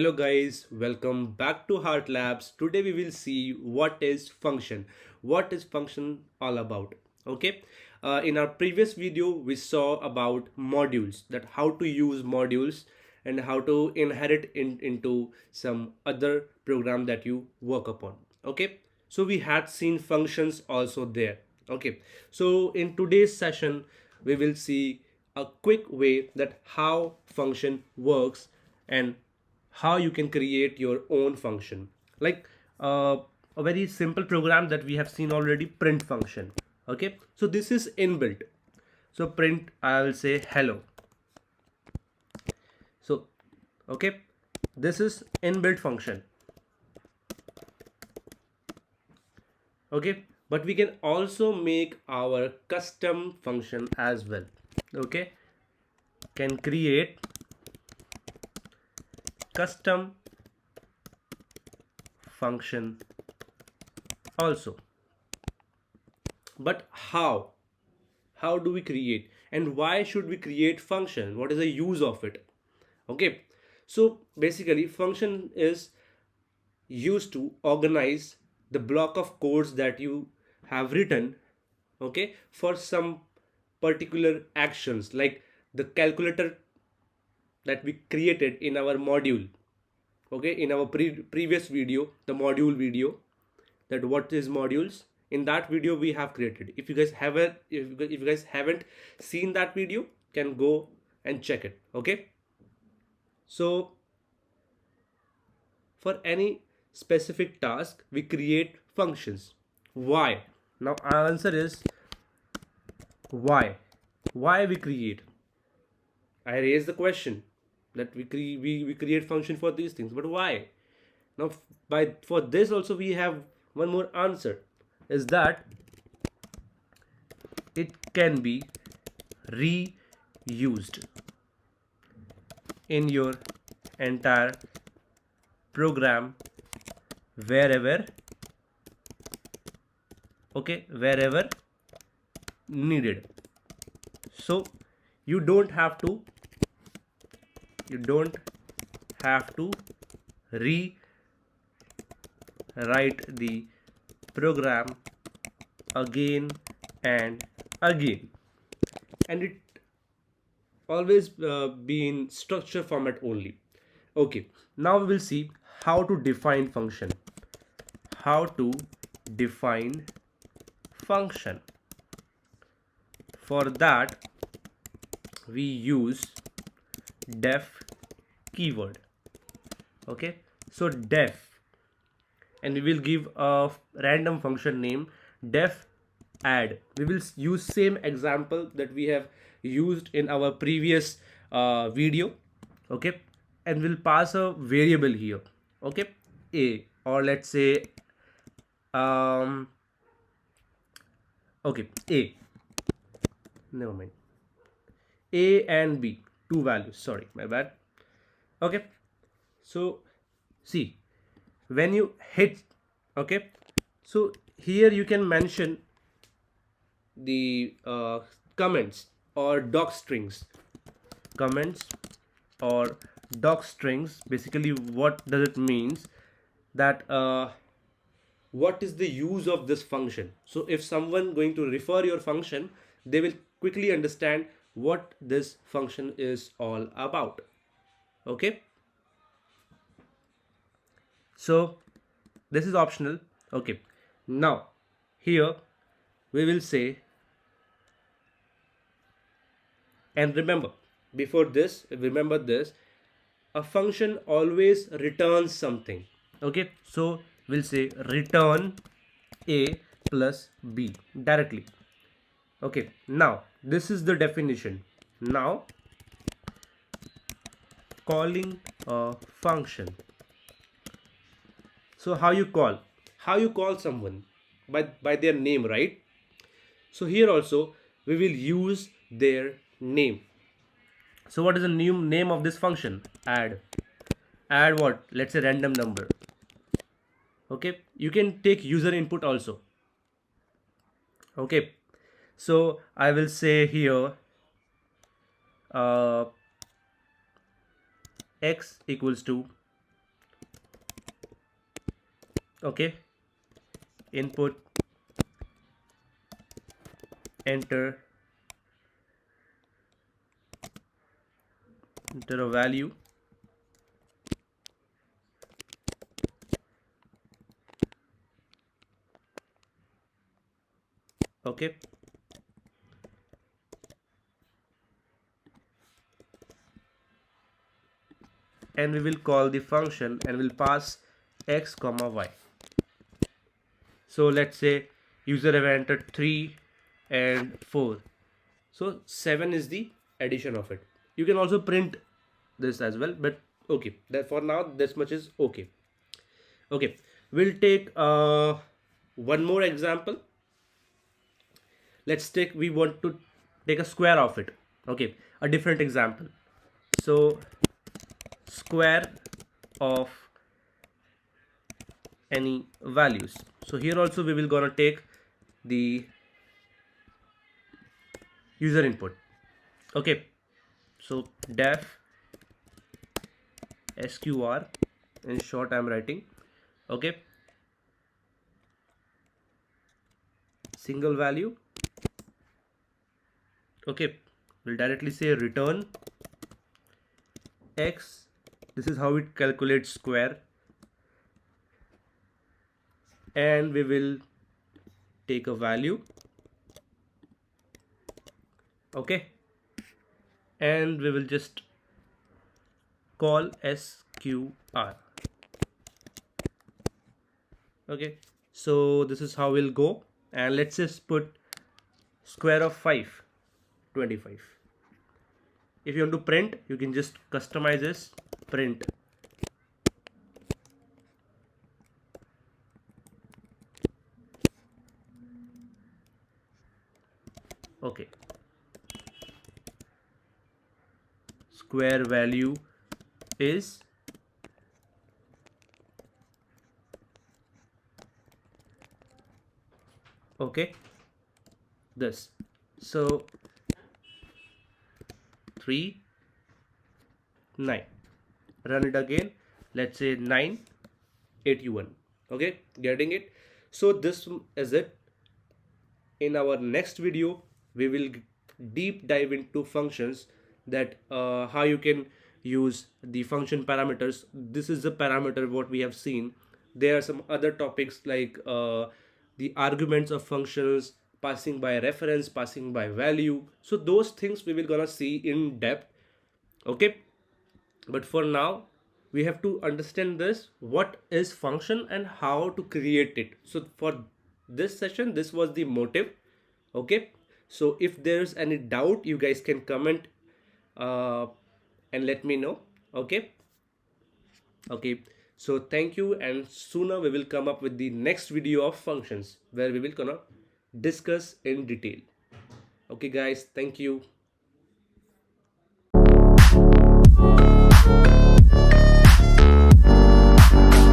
Hello guys, welcome back to HartLabs. Today we will see what is function. What is function all about? Okay. In our previous video we saw about modules, that how to use modules and how to inherit into some other program that you work upon. Okay. So we had seen functions also there. Okay. So in today's session we will see a quick way that how function works and how you can create your own function, like a very simple program that we have seen already, print function. Okay, so this is inbuilt. So print, I will say hello. So okay, this is inbuilt function. Okay, but we can also make our custom function as well. Okay, can create custom function also. But how do we create, and why should we create function? What is the use of it? Okay, so basically function is used to organize the block of codes that you have written, okay, for some particular actions, like the calculator that we created in our module. Okay, in our previous video, the module video, that what is modules, in that video we have created. If you guys haven't, if you guys haven't seen that video, can go and check it. Okay, so for any specific task we create functions. Why? Now our answer is why we create. I raise the question that we create function for these things, but why? Now by for this also we have one more answer, is that it can be reused in your entire program wherever, okay, wherever needed. So you don't have to rewrite the program again and again, and it always be in structure format only. Okay, now we will see how to define function. For that we use def keyword. Okay, so def, and we will give a random function name def add. We will use same example that we have used in our previous video. Okay, and we'll pass a variable here. Okay, a, or let's say okay, a, never mind, a and b, two values, sorry, my bad. Okay, so see, when you hit, okay, so here you can mention the comments or doc strings. Basically what does it means, that what is the use of this function. So if someone going to refer your function, they will quickly understand what this function is all about. Okay, so this is optional. Okay, now here we will say, and remember, before this, remember this, a function always returns something. Okay, so we'll say return a plus b directly. Okay, now this is the definition. Now calling a function. So how you call someone? By their name, right? So here also we will use their name. So what is the new name of this function? Add what? Let's say random number. Okay, you can take user input also. Okay, so I will say here x equals to Okay, input, enter, enter a value. Okay, and we will call the function and will pass x comma y. So let's say user have entered 3 and 4, so 7 is the addition of it. You can also print this as well, but okay, that for now this much is okay. Okay, we'll take one more example. Let's take, we want to take a square of it. Okay, a different example. So square of any values. So here also we will gonna take the user input. Okay, so def sqr, in short I'm writing. Okay, single value. Okay, we'll directly say return x. This is how it calculates square, and we will take a value. Okay, and we will just call sqr. Okay, so this is how we'll go, and let's just put square of 5, 25. If you want to print, you can just customize this, print. Okay, square value is okay this. So 3 9, run it again. Let's say 981. Okay, getting it? So this is it. In our next video we will deep dive into functions, that how you can use the function parameters. This is the parameter what we have seen. There are some other topics like the arguments of functions, passing by reference, passing by value. So those things we will gonna see in depth. Okay, but for now we have to understand this, what is function and how to create it. So for this session this was the motive. Okay, so if there's any doubt you guys can comment uh, and let me know. Okay, okay, so thank you, and sooner we will come up with the next video of functions where we will gonna discuss in detail. Okay guys, thank you.